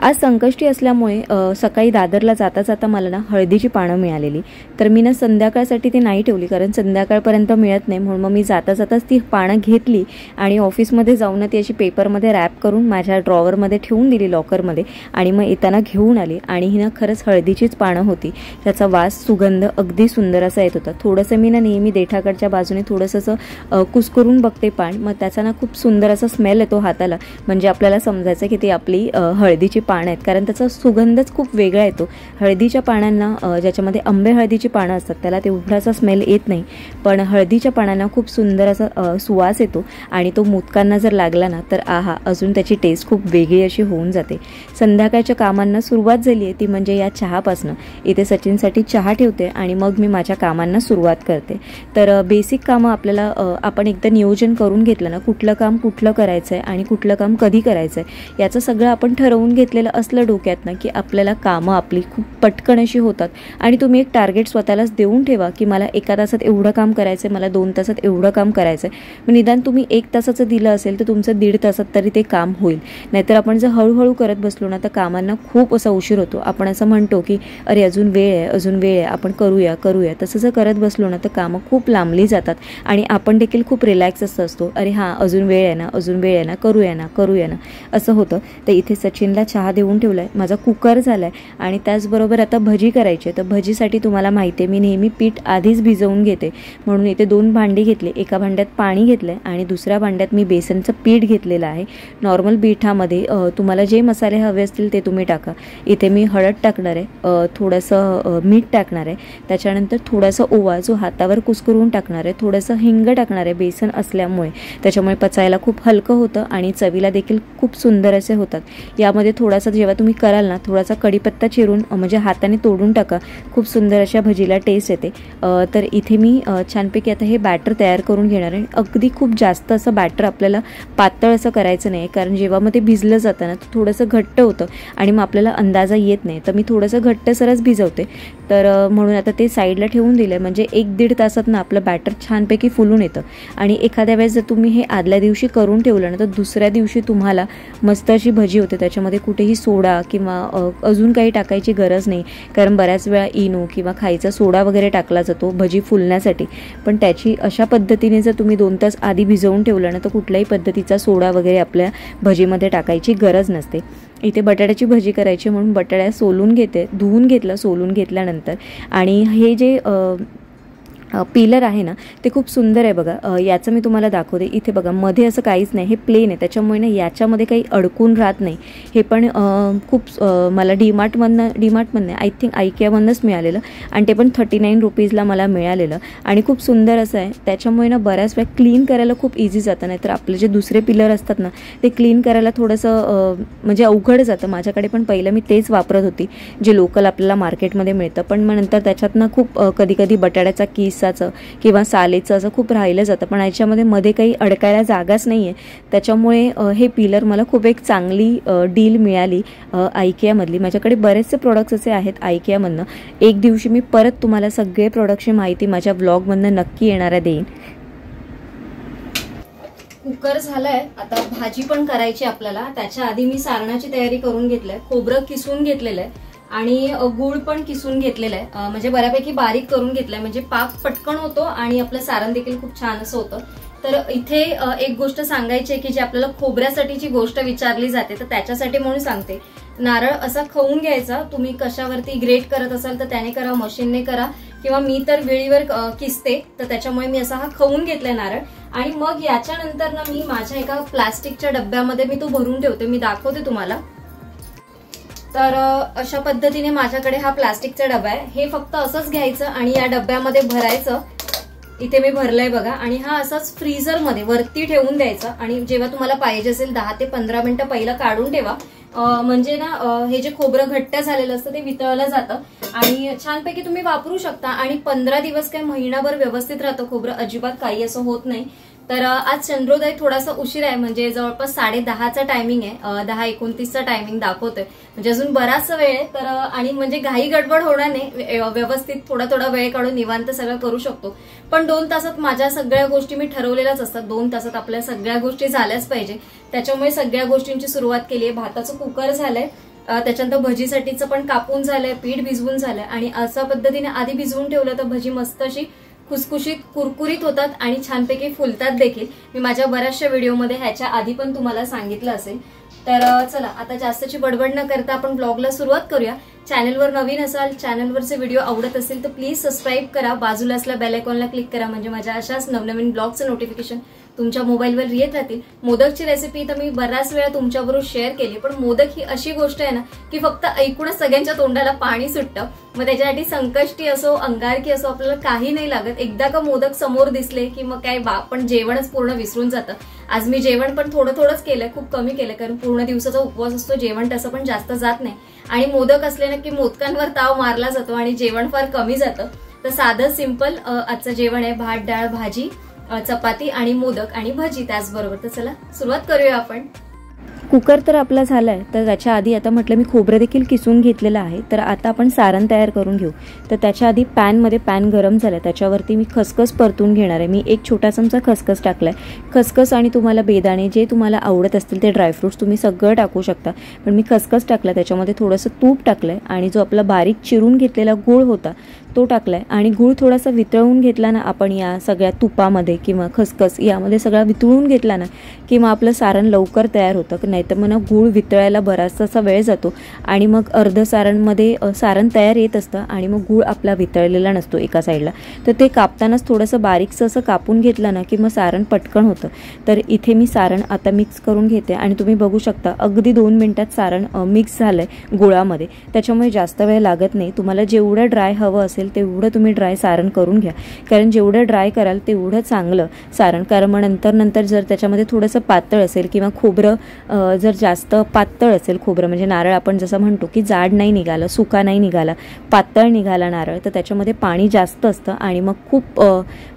आज संकष्टी असल्यामुळे सकाळी दादरला जाता जाता मला ना हळदीची पानं मिळालेली, तर मी ना संध्याकाळसाठी ती नाही ठेवली, कारण संध्याकाळपर्यंत मिळत नाही, म्हणून मग मी जाता जाताच ती पानं घेतली आणि ऑफिसमध्ये जाऊन ती अशी पेपरमध्ये रॅप करून माझ्या ड्रॉवरमध्ये ठेवून दिली लॉकरमध्ये, आणि मग येताना घेऊन आली. आणि ही ना खरंच हळदीचीच पानं होती. त्याचा वास सुगंध अगदी सुंदर असा येत होता. थोडंसं मी ना नेहमी देठाकडच्या बाजूने थोडंसं असं कुस्करून बघते पान, मग त्याचा ना खूप सुंदर असा स्मेल येतो हाताला, म्हणजे आपल्याला समजायचं की ती आपली हळदीची पानं आहेत, कारण त्याचा सुगंधच खूप वेगळा येतो. हळदीच्या पानांना ज्याच्यामध्ये आंबे हळदीची पानं असतात त्याला तेवढासा स्मेल येत नाही, पण हळदीच्या पानांना खूप सुंदर असा सुवास येतो, आणि तो मुतकांना जर लागला ना तर आहा, अजून त्याची टेस्ट खूप वेगळी अशी होऊन जाते. संध्याकाळच्या कामांना सुरुवात झाली आहे ती म्हणजे या चहापासनं. इथे सचिनसाठी चहा ठेवते आणि मग मी माझ्या कामांना सुरुवात करते. तर बेसिक कामं आपल्याला आपण एकदा नियोजन करून घेतलं ना, कुठलं काम कुठलं करायचं आहे आणि कुठलं काम कधी करायचं आहे याचं सगळं आपण ठरवून घेतलेलं असलं डोक्यात ना, की आपल्याला कामं आपली खूप पटकन अशी होतात. आणि तुम्ही एक टार्गेट स्वतःलाच देऊन ठेवा की मला 1 तासात एवढं काम करायचं आहे, मला 2 तासात एवढं काम करायचं आहे. मग निदान तुम्ही 1 तासाचं दिलं असेल तर तुमचं 1.5 तासात तरी ते काम होईल. नाहीतर आपण जर हळूहळू करत बसलो ना तर कामांना खूप असा उशीर होतो. आपण असं म्हणतो की अरे अजून वेळ आहे, अजून वेळ आहे, आपण करूया करूया, तसं जर करत बसलो ना तर कामं खूप लांबली जातात आणि आपण देखील खूप रिलॅक्स असतो. अरे हां, अजून वेळ आहे ना, अजून वेळ आहे ना, करूया ना करूया ना, असं होतं. तर इथे सचिनला चहा देऊन ठेवला आहे, माझा कुकर झाला आहे, आणि त्याचबरोबर आता भजी करायची आहे. तर भजीसाठी तुम्हाला माहिती आहे मी नेहमी पीठ आधीच भिजवून घेते, म्हणून इथे 2 भांडी घेतले. एका भांड्यात पाणी घेतलं आहे आणि दुसऱ्या भांड्यात मी बेसनचं पीठ घेतलेलं आहे. नॉर्मल पिठामध्ये तुम्हाला जे मसाले हवे असतील ते तुम्ही टाका. इथे मी हळद टाकणार आहे, थोडंसं मीठ टाकणार आहे, त्याच्यानंतर थोडासा ओवा जो हातावर कुस्करून टाकणार आहे, थोडंसं हिंग टाकणार आहे. बेसन असल्यामुळे त्याच्यामुळे पचायला खूप हलकं होतं आणि चवीला देखील खूप सुंदर असे होतात. यामध्ये थोडासा जेव्हा तुम्ही कराल ना थोडासा कढीपत्ता चिरून म्हणजे हाताने तोडून टाका, खूप सुंदर अशा भजीला टेस्ट येते. तर इथे मी छानपैकी आता हे बॅटर तयार करून घेणार आहे. अगदी खूप जास्त असं बॅटर आपल्याला पातळ असं करायचं नाही, कारण जेव्हा मग ते भिजलं जातं ना तर थोडंसं घट्ट होतं आणि मग आपल्याला अंदाजा येत नाही. तर मी थोडंसं घट्टसरच भिजवते. तर म्हणून आता ते साईडला ठेवून दिलं आहे, म्हणजे 1-1.5 तासात ना आपलं बॅटर छानपैकी फुलून येतं. आणि एखाद्या वेळेस जर तुम्ही हे आदल्या दिवशी करून ठेवलं ना तर दुसऱ्या दिवशी तुम्हाला मस्त अशी भजी होते. त्याच्यामध्ये कुठेही सोडा किंवा अजून काही टाकायची गरज नाही, कारण बऱ्याच वेळा इनो किंवा खायचा सोडा वगैरे टाकला जातो भजी फुलण्यासाठी, पण त्याची अशा पद्धतीने जर तुम्ही 2 तास आधी भिजवून ठेवलं ना तर कुठल्याही पद्धतीचा सोडा वगैरे आपल्या भजीमध्ये टाकायची गरज नसते. इथे बटाट्याची भजी करायची म्हणून बटाट्या सोलून घेते, धुवून घेतलं सोलून घेतल्यानंतर. आणि हे जे पिलर आहे ना ते खूप सुंदर आहे बघा, याचं मी तुम्हाला दाखवते. इथे बघा मध्ये असं काहीच नाही, हे प्लेन आहे, त्याच्यामुळे ना याच्यामध्ये काही अडकून राहत नाही. हे पण खूप मला डीमार्टमधनं आय थिंक आयकियामधनंच मिळालेलं, आणि ते पण 39 रुपीजला मला मिळालेलं, आणि खूप सुंदर असं आहे. त्याच्यामुळे ना बऱ्याच वेळा क्लीन करायला खूप इझी जातं. नाही तर आपले जे दुसरे पिलर असतात ना ते क्लीन करायला थोडंसं म्हणजे अवघड जातं. माझ्याकडे पण पहिलं मी तेच वापरत होती जे लोकल आपल्याला मार्केटमध्ये मिळतं, पण मग नंतर त्याच्यातनं खूप कधी कधी बटाट्याचा किस किंवा सालेचं असं खूप राहिलं जातं, पण याच्यामध्ये मध्ये काही अडकायला जागाच नाही आहे. त्याच्यामुळे हे पिलर मला खूप एक चांगली डील मिळाली आयकियामधली. माझ्याकडे बरेचसे प्रोडक्ट्स असे आहेत आयकियामधनं. एक दिवशी मी परत तुम्हाला सगळे प्रोडक्टची माहिती माझ्या ब्लॉगमधनं नक्की येणाऱ्या देईन. कुकर झालाय, आता भाजी पण करायची आपल्याला. त्याच्या आधी मी सारणाची तयारी करून घेतलंय, खोबरं किसून घेतलेलं आहे आणि गूळ पण किसून घेतलेलं आहे, म्हणजे बऱ्यापैकी बारीक करून घेतलंय, म्हणजे पाक पटकन होतो आणि आपलं सारण देखील खूप छान असं होतं. तर इथे एक गोष्ट सांगायची आहे की जी आपल्याला खोबऱ्यासाठीची गोष्ट विचारली जाते, तर त्याच्यासाठी म्हणून सांगते. नारळ असा खवून घ्यायचा, तुम्ही कशावरती ग्रेट करत असाल तर त्याने करा, मशीनने करा, किंवा मी तर वेळीवर किसते तर त्याच्यामुळे मी असा हा खवून घेतलाय नारळ. आणि मग याच्यानंतर ना मी माझ्या एका प्लास्टिकच्या डब्यामध्ये मी तो भरून ठेवते, मी दाखवते तुम्हाला. तर अशा पद्धतीने माझ्याकडे हा प्लास्टिकचा डबा आहे. हे फक्त असंच घ्यायचं आणि या डब्यामध्ये भरायचं. इथे मी भरलंय बघा, आणि हा असाच फ्रीझरमध्ये वरती ठेवून द्यायचा. आणि जेव्हा तुम्हाला पाहिजे असेल 10 ते 15 मिनिटं पहिलं काढून ठेवा, म्हणजे ना हे जे खोबरं घट्ट झालेलं असतं ते वितळलं जातं आणि छानपैकी तुम्ही वापरू शकता. आणि 15 दिवस काय महिनाभर व्यवस्थित राहतं खोबरं, अजिबात काही असं होत नाही. तर आज चंद्रोदय थोडासा उशीर आहे, म्हणजे जवळपास 10:30चा टायमिंग आहे, 10:29चा टायमिंग दाखवतोय, म्हणजे अजून बराचसा वेळ आहे. तर आणि म्हणजे घाई गडबड होणार नाही, व्यवस्थित थोडा वेळ काढून निवांत सगळं करू शकतो. पण 2 तासात माझ्या सगळ्या गोष्टी मी ठरवलेल्याच असतात, 2 तासात आपल्या सगळ्या गोष्टी झाल्याच पाहिजे, त्याच्यामुळे सगळ्या गोष्टींची सुरुवात केली आहे. भाताचं कुकर झालंय, त्याच्यानंतर भजीसाठीचं पण कापून झालंय, पीठ भिजवून झालंय आणि अशा पद्धतीने आधी भिजवून ठेवलं तर भजी मस्त अशी खुसखुशीत कुरकुरीत होतात आणि छानपैकी फुलतात देखील. मी माझ्या बऱ्याचशा व्हिडिओमध्ये ह्याच्या आधी पण तुम्हाला सांगितलं असेल. तर चला आता जास्तची बडबड न करता आपण ब्लॉगला सुरुवात करूया. चॅनलवर नवीन असाल, चॅनलवरचे व्हिडिओ आवडत असेल तर प्लीज सबस्क्राईब करा, बाजूला असलेल्या बेल आयकॉनला क्लिक करा, म्हणजे माझ्या अशाच नवनवीन ब्लॉगचं नोटिफिकेशन तुमच्या मोबाईलवर येत राहतील. मोदकची रेसिपी तर मी बऱ्याच वेळा तुमच्याबरोबर शेअर केली, पण मोदक ही अशी गोष्ट आहे ना की फक्त ऐकूनच सगळ्यांच्या तोंडाला पाणी सुटतं. मग त्याच्यासाठी संकष्टी असो, अंगारकी असो, आपल्याला काही नाही लागत. एकदा का मोदक समोर दिसले की मग काय आपण जेवणच पूर्ण विसरून जातं. आज मी जेवण पण थोडंच केलंय, खूप कमी केलंय, कारण पूर्ण दिवसाचा उपवास असतो, जेवण तसं पण जास्त जात नाही. आणि मोदक असले ना की मोदकांवर ताव मारला जातो आणि जेवण फार कमी जातं. तर साधं सिंपल आजचं जेवण आहे, भात, डाळ, भाजी, चपाती आणि मोदक आणि भजी त्याचबरोबर. तर चला सुरुवात करूया आपण. कुकर तर आपला झालाय, तर त्याच्या आधी आता म्हटलं मी खोबरं देखील किसून घेतलेलं आहे. तर आता आपण सारण तयार करून घेऊ. तर त्याच्या आधी पॅन गरम झालाय, त्याच्यावरती मी खसखस परतून घेणार आहे. मी एक छोटा चमचा खसखस टाकलाय. खसखस आणि तुम्हाला बेदाणे जे तुम्हाला आवडत असतील ते ड्रायफ्रुट्स तुम्ही सगळं टाकू शकता, पण मी खसखस टाकला. त्याच्यामध्ये थोडंसं तूप टाकलंय आणि जो आपला बारीक चिरून घेतलेला गूळ होता तो टाकलाय. आणि गूळ थोडासा वितळवून घेतला ना आपण या सगळ्या तुपामध्ये किंवा खसखस यामध्ये सगळा वितळून घेतला ना की मग आपलं सारण लवकर तयार होतं. नाहीतर मग गूळ वितळायला बराचसा असा वेळ जातो आणि मग अर्ध सारणमध्ये सारण तयार येत असतं आणि मग गूळ आपला वितळलेला नसतो एका साईडला. तर ते कापतानाच थोडंसं बारीकसं असं कापून घेतलं ना की मग सारण पटकन होतं. तर इथे मी सारण आता मिक्स करून घेते आणि तुम्ही बघू शकता अगदी 2 मिनिटात सारण मिक्स झालंय गुळामध्ये. त्याच्यामुळे जास्त वेळ लागत नाही. तुम्हाला जेवढं ड्राय हवं असेल तेवढं तुम्ही ड्राय सारण करून घ्या, कारण जेवढं ड्राय कराल तेवढं चांगलं सारण. कारण मग नंतर जर त्याच्यामध्ये थोडंसं पातळ असेल किंवा खोबरं जर जास्त पातळ असेल, खोबरं म्हणजे नारळ आपण जसं म्हणतो की जाड नाही निघालं, सुका नाही निघाला, पातळ निघाला नारळ, तर त्याच्यामध्ये पाणी जास्त असतं आणि मग खूप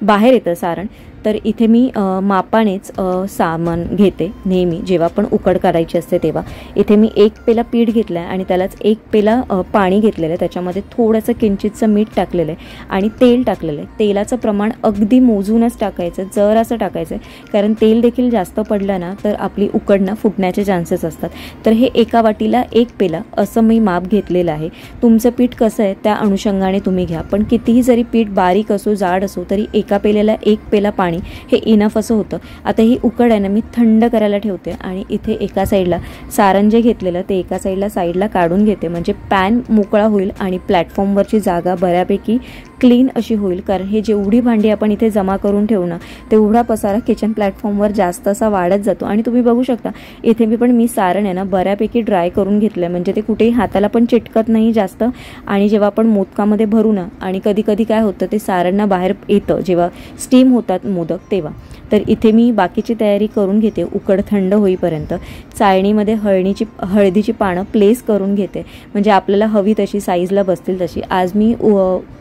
बाहेर येतं सारण. तर इथे मी मापानेच सामान घेते नेहमी जेव्हा पण उकड करायची असते तेव्हा. इथे मी 1 पेला पीठ घेतलं आहे आणि त्यालाच 1 पेला पाणी घेतलेलं आहे. त्याच्यामध्ये थोडंसं किंचितचं मीठ टाकलेलं आहे आणि तेल टाकलेलं आहे. तेलाचं प्रमाण अगदी मोजूनच टाकायचं, जरासं टाकायचं आहे, कारण तेल देखील जास्त पडलं ना तर आपली उकडनं फुटण्याचे चान्सेस असतात. तर हे एका वाटीला 1 पेला असं मी माप घेतलेलं आहे. तुमचं पीठ कसं आहे त्या अनुषंगाने तुम्ही घ्या, पण कितीही जरी पीठ बारीक असो जाड असो तरी एका पेल्याला 1 पेला पाणी हे इनफ असं होतं. आता ही उकड आहे ना मी थंड करायला ठेवते आणि इथे एका साईडला सारण जे घेतलेलं ते एका साईडला काढून घेते, म्हणजे पॅन मोकळा होईल आणि प्लॅटफॉर्मवरची जागा बऱ्यापैकी क्लीन अशी होईल. कारण हे जेवढी भांडी आपण इथे जमा करून ठेवू ना तेवढा पसारा किचन प्लॅटफॉर्मवर जास्त असा वाढत जातो. आणि तुम्ही बघू शकता इथे मी सारण आहे ना बऱ्यापैकी ड्राय करून घेतलंय, म्हणजे ते कुठेही हाताला पण चिटकत नाही जास्त. आणि जेव्हा आपण मोदकामध्ये भरू ना आणि कधी काय होतं ते सारण ना बाहेर येतं जेव्हा स्टीम होतात मोदक तेव्हा. तर इथे मी बाकीची तयारी करून घेते उकड थंड होईपर्यंत. चाळणीमध्ये हळदीची पानं प्लेस करून घेते, म्हणजे आपल्याला हवी तशी साईजला बसतील तशी. आज मी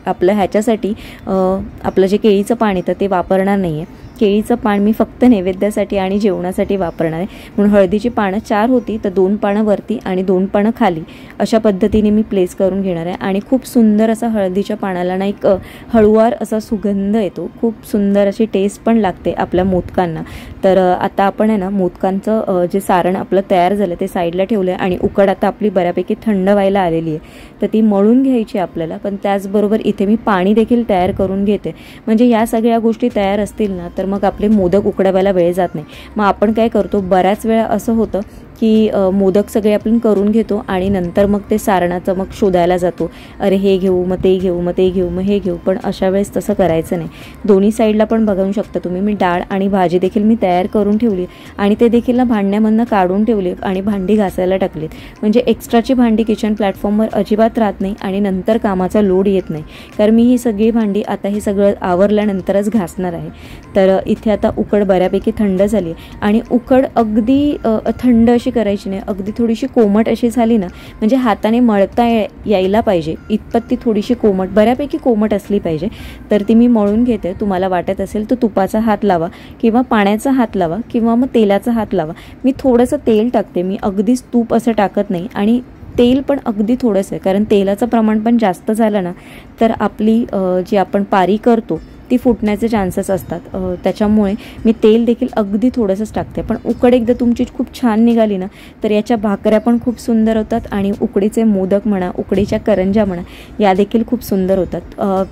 आपलं ह्याच्यासाठी आपलं जे केळीचं पान येतं ते वापरणार नाही आहे. केळीचं पान मी फक्त नैवेद्यासाठी आणि जेवणासाठी वापरणार आहे. म्हणून हळदीची पानं 4 होती तर 2 पानं वरती आणि 2 पानं खाली अशा पद्धतीने मी प्लेस करून घेणार आहे. आणि खूप सुंदर असा हळदीच्या पानाला ना एक हळुवार असा सुगंध येतो, खूप सुंदर अशी टेस्ट पण लागते आपल्या मोदकांना. तर आता आपण आहे ना मोदकांचं जे सारण आपलं तयार झालं ते साईडला ठेवलं आहे आणि उकड आता आपली बऱ्यापैकी थंड व्हायला आलेली आहे. तर ती मळून घ्यायची आपल्याला, पण त्याचबरोबर इथे मी पाणी देखील तयार करून घेते, म्हणजे या सगळ्या गोष्टी तयार असतील ना तर मग आपले मोदक उकडायला वेळ जात नाही. मग आपण काय करतो बऱ्याच वेळा असं होतं की मोदक सगळे आपण करून घेतो आणि नंतर मग ते सारणाचं मग शोधायला जातो, अरे हे घेऊ मग ते घेऊ, मग ते घेऊ मग हे घेऊ. पण अशा वेळेस तसं करायचं नाही. दोन्ही साईडला पण बघू शकता तुम्ही मी डाळ आणि भाजी देखील मी तयार करून ठेवली आणि ते देखील ना भांड्यामधनं काढून ठेवली आणि भांडी घासायला टाकलीत, म्हणजे एक्स्ट्राची भांडी किचन प्लॅटफॉर्मवर अजिबात राहत नाही आणि नंतर कामाचा लोड येत नाही. कारण मी ही सगळी भांडी आता हे सगळं आवरल्यानंतरच घासणार आहे. तर इथे आता उकड बऱ्यापैकी थंड झाली आणि उकड अगदी थंड अशी करायची नाही, अगदी थोडीशी कोमट अशी झाली ना म्हणजे हाताने मळता यायला पाहिजे इतपत ती थोडीशी कोमट बऱ्यापैकी कोमट असली पाहिजे. तर ती मी मळून घेते. तुम्हाला वाटत असेल तर तुपाचा हात लावा किंवा पाण्याचा हात लावा किंवा मग तेलाचा हात लावा. मी थोडंसं तेल टाकते, मी अगदीच तूप असं टाकत नाही आणि तेल पण अगदी थोडंसं आहे, कारण तेलाचं प्रमाण पण जास्त झालं ना तर आपली जी आपण पारी करतो ती फुटण्याचे चान्सेस असतात. त्याच्यामुळे मी तेल देखील अगदी थोडंसंच टाकते. पण उकड एकदा तुमची खूप छान निघाली ना तर याच्या भाकऱ्या पण खूप सुंदर होतात आणि उकडीचे मोदक म्हणा, उकडीच्या करंज्या म्हणा, या देखील खूप सुंदर होतात.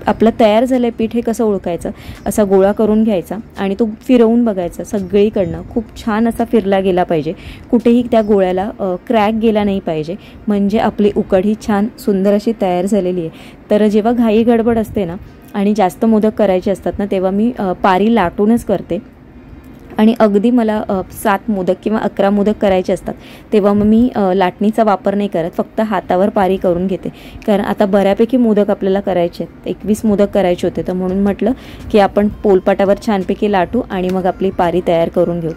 आपलं तयार झालं पीठ हे कसं ओळखायचं, असा गोळा करून घ्यायचा आणि तो फिरवून बघायचा सगळीकडनं. खूप छान असा फिरला गेला पाहिजे, कुठेही त्या गोळ्याला क्रॅक गेला नाही पाहिजे, म्हणजे आपली उकड ही छान सुंदर अशी तयार झालेली आहे. तर जेव्हा घाई गडबड असते ना आणि जास्त मोदक करायचे असतात ना तेव्हा मी पारी लाटूनच करते. आणि अगदी मला 7 मोदक किंवा 11 मोदक करायचे असतात तेव्हा मग मी लाटणीचा वापर नाही करत, फक्त हातावर पारी करून घेते. कारण आता बऱ्यापैकी मोदक आपल्याला करायचे आहेत, 21 मोदक करायचे होते, तर म्हणून म्हटलं की आपण पोलपाटावर छानपैकी लाटू आणि मग आपली पारी तयार करून घेऊ.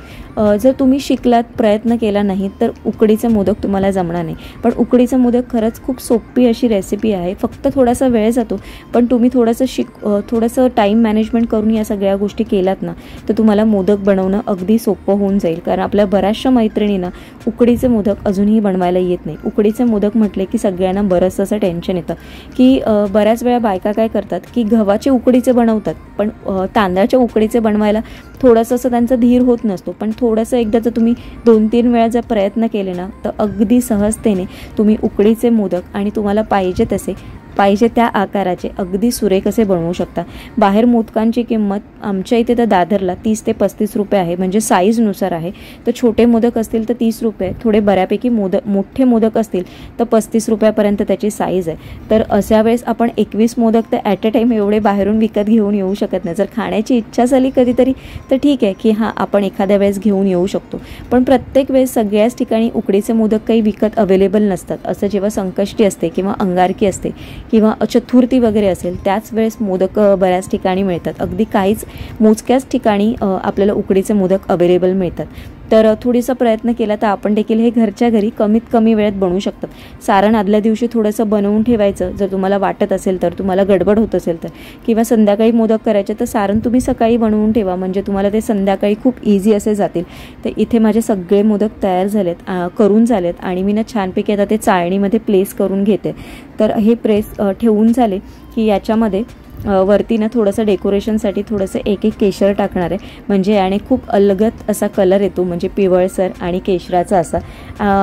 जर तुम्ही शिकलात, प्रयत्न केला नाही तर उकडीचे मोदक तुम्हाला जमणार नाही. पण उकडीचं मोदक खरंच खूप सोपी अशी रेसिपी आहे. फक्त थोडासा वेळ जातो, पण तुम्ही थोडंसं टाईम मॅनेजमेंट करून या सगळ्या गोष्टी केलात ना तर तुम्हाला मोदक बनवणं अगदी सोपं होऊन जाईल. कारण आपल्या बऱ्याचशा मैत्रिणींना उकडीचे मोदक अजूनही बनवायला येत नाही. उकडीचे मोदक म्हटले की सगळ्यांना बरंचसं असं टेन्शन येतं की बऱ्याच वेळा बायका काय करतात की गव्हाचे उकडीचे बनवतात, पण तांदळाच्या उकडीचे बनवायला थोडंसं असं त्यांचा धीर होत नसतो. पण थोडंसं एकदा जर तुम्ही 2-3 वेळा जर प्रयत्न केले ना तर अगदी सहजतेने तुम्ही उकडीचे मोदक आणि तुम्हाला पाहिजे त्या आकाराचे अगदी सुरेख असे बनवू शकता. बाहेर मोदकांची किंमत आमच्या इथे तर दादरला 30 ते 35 रुपये आहे, म्हणजे साईजनुसार आहे. तर छोटे मोदक असतील तर 30 रुपये, थोडे बऱ्यापैकी मोठे मोदक असतील तर 35 रुपयापर्यंत त्याची साईज आहे. तर अशा वेळेस आपण 21 मोदक तर ॲट अ टाईम एवढे बाहेरून विकत घेऊन येऊ शकत नाही. जर खाण्याची इच्छा झाली कधीतरी तर ठीक आहे की आपण एखाद्या वेळेस घेऊन येऊ शकतो, पण प्रत्येक वेळेस सगळ्याच ठिकाणी उकडीचे मोदक काही विकत अवेलेबल नसतात. असं जेव्हा संकष्टी असते किंवा अंगारकी असते किंवा चतुर्थी वगैरे असेल त्याच वेळेस मोदक बऱ्याच ठिकाणी मिळतात. अगदी काहीच मोजक्याच ठिकाणी आपल्याला उकडीचे मोदक अवेलेबल मिळतात. तर थोडीसा प्रयत्न केला तर आपण देखील हे घरच्या घरी कमीत कमी वेळेत बनवू शकतात. सारण आदल्या दिवशी थोडंसं बनवून ठेवायचं जर तुम्हाला वाटत असेल तर, तुम्हाला गडबड होत असेल तर, किंवा संध्याकाळी मोदक करायचे तर सारण तुम्ही सकाळी बनवून ठेवा, म्हणजे तुम्हाला ते संध्याकाळी खूप इझी असे जातील. तर इथे माझे सगळे मोदक तयार झालेत, करून झालेत आणि मी ना छानपैकी आता ते चाळणीमध्ये प्लेस करून घेते. तर हे प्रेस ठेवून झाले की याच्यामध्ये वरती ना थोडंसं डेकोरेशनसाठी थोडंसं एक केशर टाकणार आहे, म्हणजे याने खूप अलगत असा कलर येतो, म्हणजे पिवळसर आणि केशराचा असा.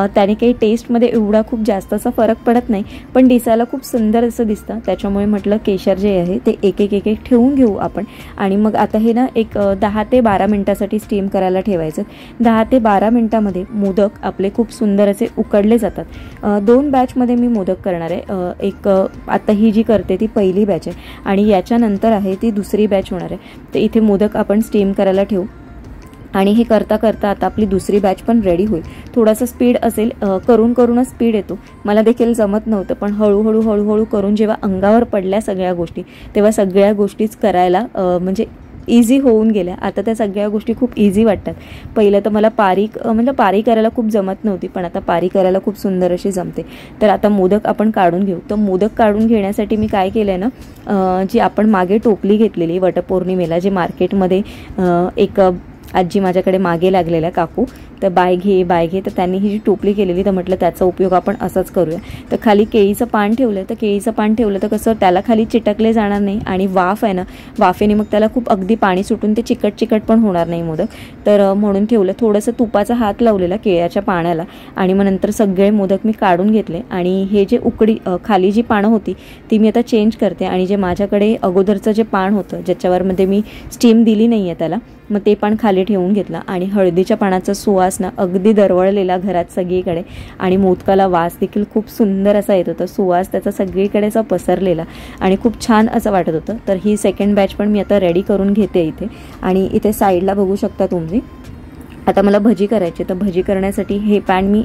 त्याने काही टेस्टमध्ये एवढा खूप जास्त असा फरक पडत नाही, पण दिसायला खूप सुंदर असं दिसतं. त्याच्यामुळे म्हटलं केशर जे आहे ते एक ठेवून घेऊ आपण. आणि मग आता हे ना एक 10 ते 12 मिनटासाठी स्टीम करायला ठेवायचं. 10 ते 12 मिनटामध्ये मोदक आपले खूप सुंदर असे उकडले जातात. 2 बॅचमध्ये मी मोदक करणार आहे. एक आता ही जी करते ती पहिली बॅच आहे आणि याच्यानंतर आहे ती दुसरी बॅच होणार आहे. तर इथे मोदक आपण स्टीम करायला ठेवू आणि हे करता करता आता आपली दुसरी बॅच पण रेडी होईल. थोडासा स्पीड असेल, करूनच स्पीड येतो. मला देखील जमत नव्हतं, पण हळूहळू करून जेव्हा अंगावर पडल्या सगळ्या गोष्टी तेव्हा सगळ्या गोष्टीच करायला म्हणजे इझी होऊन गेल्या. आता त्या सगळ्या गोष्टी खूप इझी वाटतात. पहिलं तर मला पारी करायला खूप जमत नव्हती, पण आता पारी करायला खूप सुंदर अशी जमते. तर आता मोदक आपण काढून घेऊ. तर मोदक काढून घेण्यासाठी मी काय केलं आहे ना, जी आपण मागे टोपली घेतलेली वटपौर्णिमेला, जे मार्केटमध्ये एक आजी माझ्याकडे मागे लागलेल्या काकू, तर बाय घे तर त्यांनी ही जी टोपली केलेली, तर म्हटलं त्याचा उपयोग आपण असाच करूया. तर खाली केळीचं पान ठेवलं. तर केळीचं पान ठेवलं तर कसं त्याला खाली चिटकले जाणार नाही आणि वाफ आहे ना, वाफेने मग त्याला खूप अगदी पाणी सुटून ते चिकट पण होणार नाही मोदक. तर म्हणून ठेवलं. थोडंसं तुपाचा हात लावलेला केळ्याच्या पाण्याला आणि मग नंतर सगळे मोदक मी काढून घेतले. आणि हे जे खाली जी पानं होती ती मी आता चेंज करते आणि जे माझ्याकडे अगोदरचं जे पान होतं ज्याच्यावर मध्ये मी स्टीम दिली नाही आहे त्याला, मग ते पान खाली ठेवून घेतला. आणि हळदीच्या पानाचा सुवास ना अगदी दरवळलेला घरात सगळीकडे, आणि मोदकाला वास देखील खूप सुंदर असा येत होता. सुवास त्याचा सगळीकडे असा पसरलेला आणि खूप छान असं वाटत होतं. तर ही सेकंड बॅच पण मी आता रेडी करून घेते इथे. आणि इथे साईडला बघू शकता तुम्ही, आता मला भजी करायची. तर भजी करण्यासाठी हे पॅन मी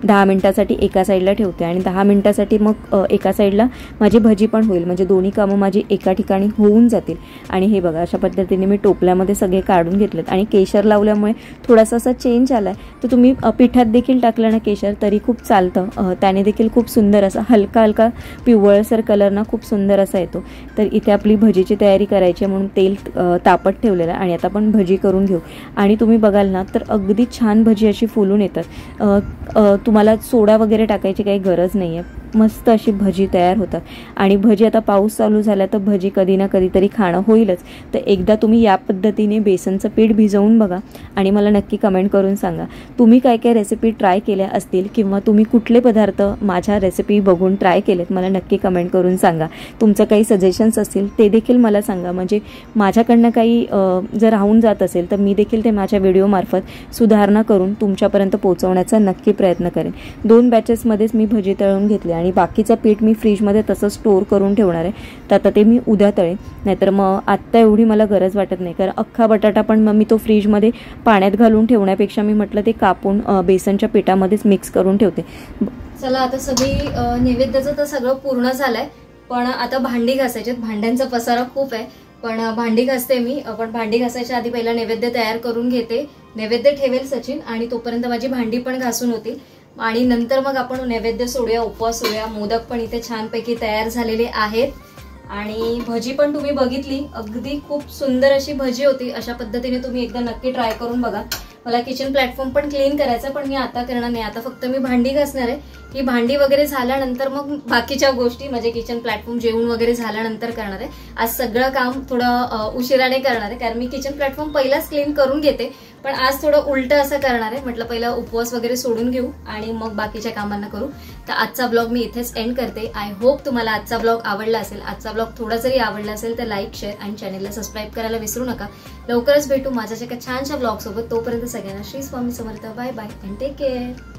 10 मिनिटासाठी एका साईडला ठेवते आणि 10 मिनिटासाठी मग एका साईडला माझी भजी पण होईल, म्हणजे दोन्ही कामं माझी एका ठिकाणी होऊन जातील. आणि हे बघा अशा पद्धतीने मी टोपल्यामध्ये सगळे काढून घेतलेत. आणि केशर लावल्यामुळे थोडासा असा चेंज आला आहे. तर तुम्ही पिठात देखील टाकलं ना केशर तरी खूप चालतं, त्याने देखील खूप सुंदर असा हलका पिवळसर कलर ना खूप सुंदर असा येतो. तर इथे आपली भजीची तयारी करायची म्हणून तेल तापत ठेवलेलं आहे आणि आता आपण भजी करून घेऊ. आणि तुम्ही बघाल ना तर अगदी छान भजी अशी फुलून येतात. तुम्हाला सोडा वगैरे टाकायची काही गरज नाही आहे. मस्त अशी भजी तयार होतात. आणि भजी आता पाऊस चालू झाला तर भजी कधी ना कधीतरी खाणं होईलच. तर एकदा तुम्ही या पद्धतीने बेसनचं पीठ भिजवून बघा आणि मला नक्की कमेंट करून सांगा तुम्ही काय काय रेसिपी ट्राय केल्या असतील किंवा तुम्ही कुठले पदार्थ माझ्या रेसिपी बघून ट्राय केलेत मला नक्की कमेंट करून सांगा. तुमचं काही सजेशन्स असतील ते देखील मला सांगा. म्हणजे माझ्याकडनं काही जर राहून जात असेल तर मी देखील ते माझ्या व्हिडिओमार्फत सुधारणा करून तुमच्यापर्यंत पोहोचवण्याचा नक्की प्रयत्न करेन. 2 बॅचेसमध्येच मी भजी तळून घेतले आणि बाकीचं पीठ मी फ्रीजमध्ये तसं स्टोअर करून ठेवणार आहे. तर आता ते मी उद्या तळेन. नाहीतर मग आत्ता एवढी मला गरज वाटत नाही, कारण अख्खा बटाटा पण मग मी तो फ्रीजमध्ये पाण्यात घालून ठेवण्यापेक्षा मी म्हटलं ते कापून बेसनच्या पिठामध्येच मिक्स करून ठेवते. चला आता सगळी नैवेद्याचं तर सगळं पूर्ण झालंय, पण आता भांडी घासायचे. भांड्यांचा पसारा खूप आहे, पण भांडी घासते मी. पण भांडी घासायच्या आधी पहिला नैवेद्य तयार करून घेते. नैवेद्य ठेवेल सचिन आणि तोपर्यंत माझी भांडी पण घासून होतील आणि नंतर मग आपण नैवेद्य सोडूया, उपवास सोडूया. मोदक पण इथे छानपैकी तयार झालेले आहेत आणि भजी पण तुम्ही बघितली, अगदी खूप सुंदर अशी भजी होती. अशा पद्धतीने तुम्ही एकदा नक्की ट्राय करून बघा. मला किचन प्लॅटफॉर्म पण क्लीन करायचं, पण मी आता करणार नाही. आता फक्त मी भांडी घासणार आहे. ही भांडी वगैरे झाल्यानंतर मग बाकीच्या गोष्टी म्हणजे किचन प्लॅटफॉर्म जेवण वगैरे झाल्यानंतर करणार आहे. आज सगळं काम थोडं उशिराने करणार आहे, कारण मी किचन प्लॅटफॉर्म पहिलाच क्लीन करून घेते, पण आज थोडं उलट असं करणार आहे. म्हटलं पहिला उपवास वगैरे सोडून घेऊ आणि मग बाकीच्या कामांना करू. तर आजचा ब्लॉग मी इथेच एंड करते. आय होप तुम्हाला आजचा ब्लॉग आवडला असेल. आजचा ब्लॉग थोडा जरी आवडला असेल तर लाईक, शेअर आणि चॅनलला सबस्क्राईब करायला विसरू नका. लवकरच भेटू माझ्या एका छानशा ब्लॉग सोबत. तोपर्यंत सगळ्यांना Shri Swami Samarth. Bye bye and take care.